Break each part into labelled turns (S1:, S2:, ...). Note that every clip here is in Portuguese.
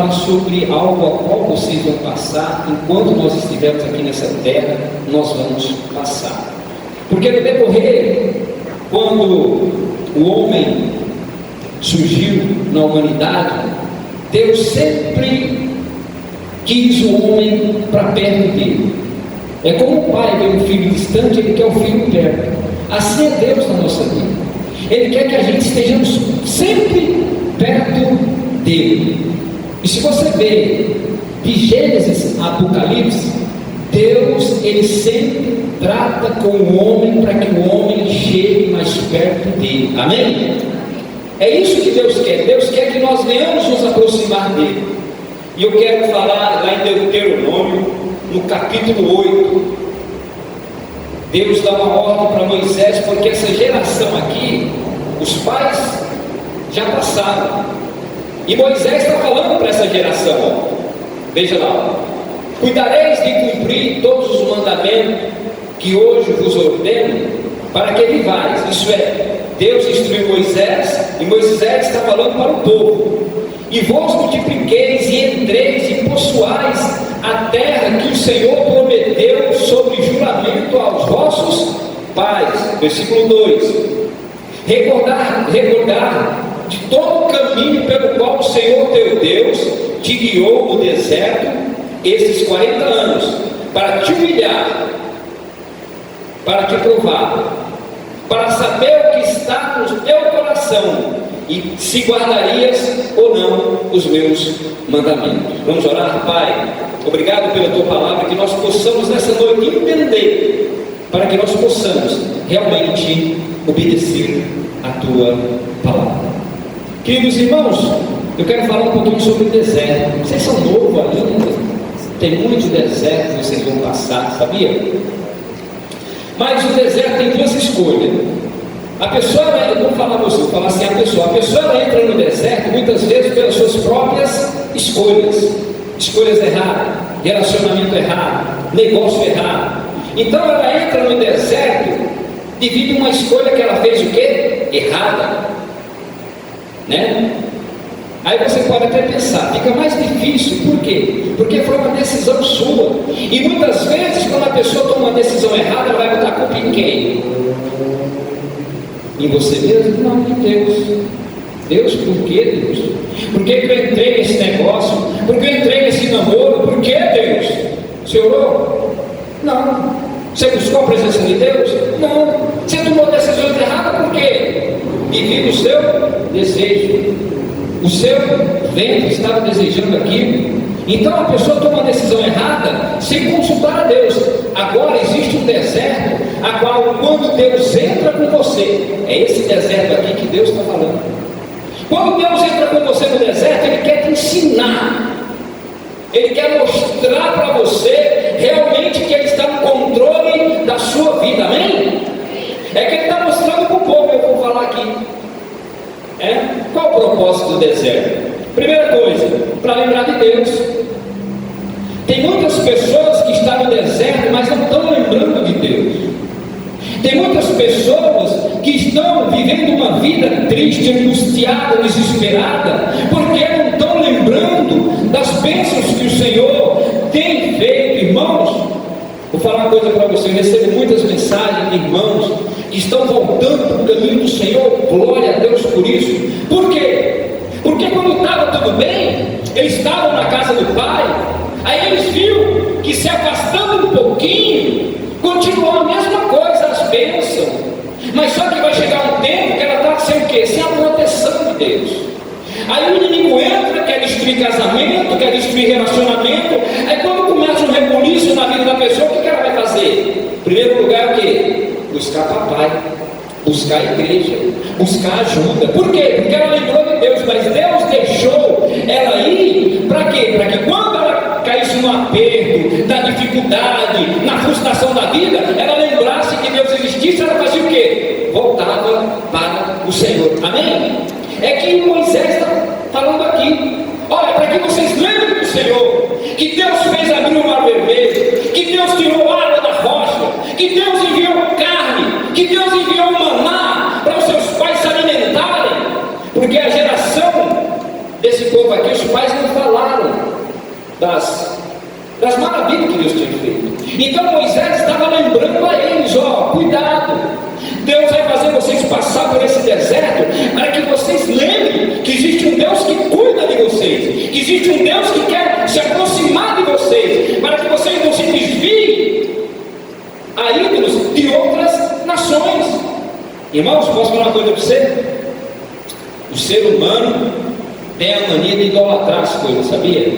S1: fala sobre algo ao qual vocês vão passar. Enquanto nós estivermos aqui nessa terra, nós vamos passar. Porque no decorrer, quando o homem surgiu na humanidade, Deus sempre quis o homem para perto dele. É como o pai vê um filho distante, ele quer o filho perto. Assim é Deus na nossa vida. Ele quer que a gente estejamos sempre perto dele. E se você vê de Gênesis a Apocalipse, Deus, ele sempre trata com o homem para que o homem chegue mais perto dele. Amém? É isso que Deus quer. Deus quer que nós venhamos nos aproximar dele. E eu quero falar lá em Deuteronômio, no capítulo 8. Deus dá uma ordem para Moisés, porque essa geração aqui, os pais já passaram. E Moisés está falando para essa geração, veja lá: cuidareis de cumprir todos os mandamentos que hoje vos ordeno, para que vivais. Isso é, Deus instruiu Moisés, e Moisés está falando para o povo: e vos multipliqueis e entreis e possuais a terra que o Senhor prometeu sobre juramento aos vossos pais. Versículo 2: recordar de todo o caminho pelo qual o Senhor teu Deus te guiou no deserto esses 40 anos, para te humilhar, para te provar, para saber o que está no teu coração, e se guardarias ou não os meus mandamentos. Vamos orar? Pai, obrigado pela tua palavra, que nós possamos nessa noite entender, para que nós possamos realmente obedecer a tua palavra. Queridos irmãos, eu quero falar um pouquinho sobre o deserto. Vocês são novos ainda, tem muito deserto que vocês vão passar, sabia? Mas o deserto tem duas escolhas. A pessoa, eu vou falar para você, vou falar assim: a pessoa ela entra no deserto muitas vezes pelas suas próprias escolhas erradas, relacionamento errado, negócio errado. Então ela entra no deserto devido a uma escolha que ela fez o quê? Errada, né? Aí você pode até pensar, fica mais difícil. Por quê? Porque foi uma decisão sua. E muitas vezes, quando a pessoa toma uma decisão errada, ela vai botar a culpa em quem? Em você mesmo? Não, em Deus. Deus, por que Deus? Por que eu entrei nesse negócio? Por que eu entrei nesse namoro? Por que Deus? Você orou? Não. Você buscou a presença de Deus? Não. Você tomou decisões erradas por quê? Devido ao seu desejo. O seu ventre estava desejando aquilo. Então a pessoa toma uma decisão errada sem consultar a Deus. Agora existe um deserto, a qual quando Deus entra com você, é esse deserto aqui que Deus está falando. Quando Deus entra com você no deserto, Ele quer te ensinar, Ele quer mostrar para você realmente que Ele está no controle da sua vida, amém? É que Ele está mostrando para o povo, eu vou falar aqui. Qual o propósito do deserto? Primeira coisa, para lembrar de Deus. Tem muitas pessoas que estão no deserto, mas não estão lembrando de Deus. Tem muitas pessoas que estão vivendo uma vida triste, angustiada, desesperada, porque não estão lembrando das bênçãos que o Senhor tem feito. Irmãos, vou falar uma coisa para você: eu recebo muitas mensagens de irmãos que estão voltando para o caminho do Senhor. Glória a Deus por isso. Por quê? Porque quando estava tudo bem, eles estavam na casa do Pai, aí eles viram que se afastando um pouquinho, continuou a mesma coisa, as bênçãos, mas só que vai chegar um tempo que ela está sem o quê? Sem a proteção de Deus. Aí o inimigo entra, quer destruir casamento, quer destruir relacionamento. Aí quando começa um rebuliço na vida da pessoa, o que ela vai fazer? Em primeiro lugar, o quê? Buscar papai, buscar a igreja, buscar ajuda. Por quê? Porque ela lembrou de Deus, mas Deus deixou ela ir para quê? Para que quando ela caísse no aperto, na dificuldade, na frustração da vida, ela lembrasse que Deus existisse. Ela fazia o quê? Voltava para o Senhor, amém? É que Moisés está falando aqui: olha, para que vocês lembrem do Senhor, que Deus fez abrir o mar vermelho, que Deus tirou a água da rocha, que Deus enviou carne, que Deus enviou maná para os seus pais se alimentarem, porque a geração desse povo aqui, os pais não falaram das maravilhas que Deus tinha feito. Então Moisés estava lembrando a eles: ó, cuidado, Deus vai fazer vocês passar por esse deserto, para que vocês lembrem que existe um Deus que cuida de vocês, que existe um Deus que quer se aproximar de vocês, para que vocês não se desviem a ídolos de outras nações. Irmãos, posso falar uma coisa para você? O ser humano tem a mania de idolatrar as coisas, sabia?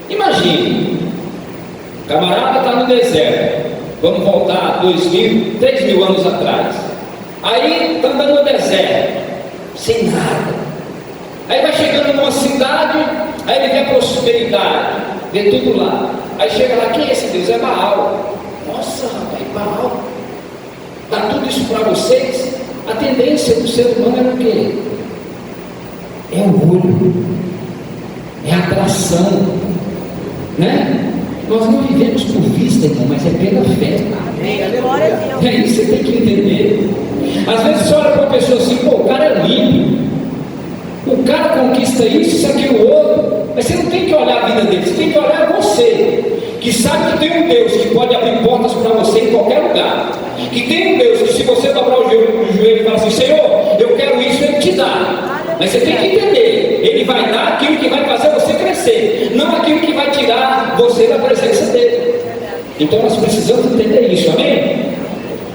S1: Imagine, o camarada está no deserto, vamos voltar 3.000 anos atrás. Aí está andando no deserto, sem nada. Aí vai chegando numa cidade, aí ele vê a prosperidade, vê tudo lá. Aí chega lá: quem é esse Deus? É Baal. Nossa, rapaz, Baal, dá tudo isso para vocês? A tendência do ser humano é o quê? É orgulho, é atração, né? Nós não vivemos por vista, irmão, mas é pela fé. É isso que você tem que entender. Às vezes você olha para uma pessoa assim: pô, o cara é lindo, o cara conquista isso, aquilo, outro. Mas você não tem que olhar a vida dele, você tem que olhar você, que sabe que tem um Deus que pode abrir portas para você em qualquer lugar, que tem um Deus que, se você dobrar o joelho e falar assim: Senhor, eu quero isso, Ele te dá. Mas você tem que entender, Ele vai dar aquilo que vai fazer você crescer, não aquilo que vai tirar você da presença dEle. Então nós precisamos entender isso, amém?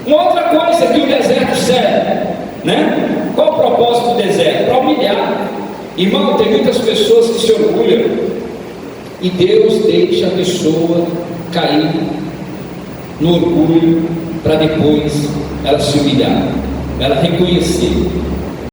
S1: Uma outra coisa que o deserto serve, né? Qual o propósito do deserto? Para humilhar. Irmão, tem muitas pessoas que se orgulham e Deus deixa a pessoa cair no orgulho para depois ela se humilhar, ela reconhecer.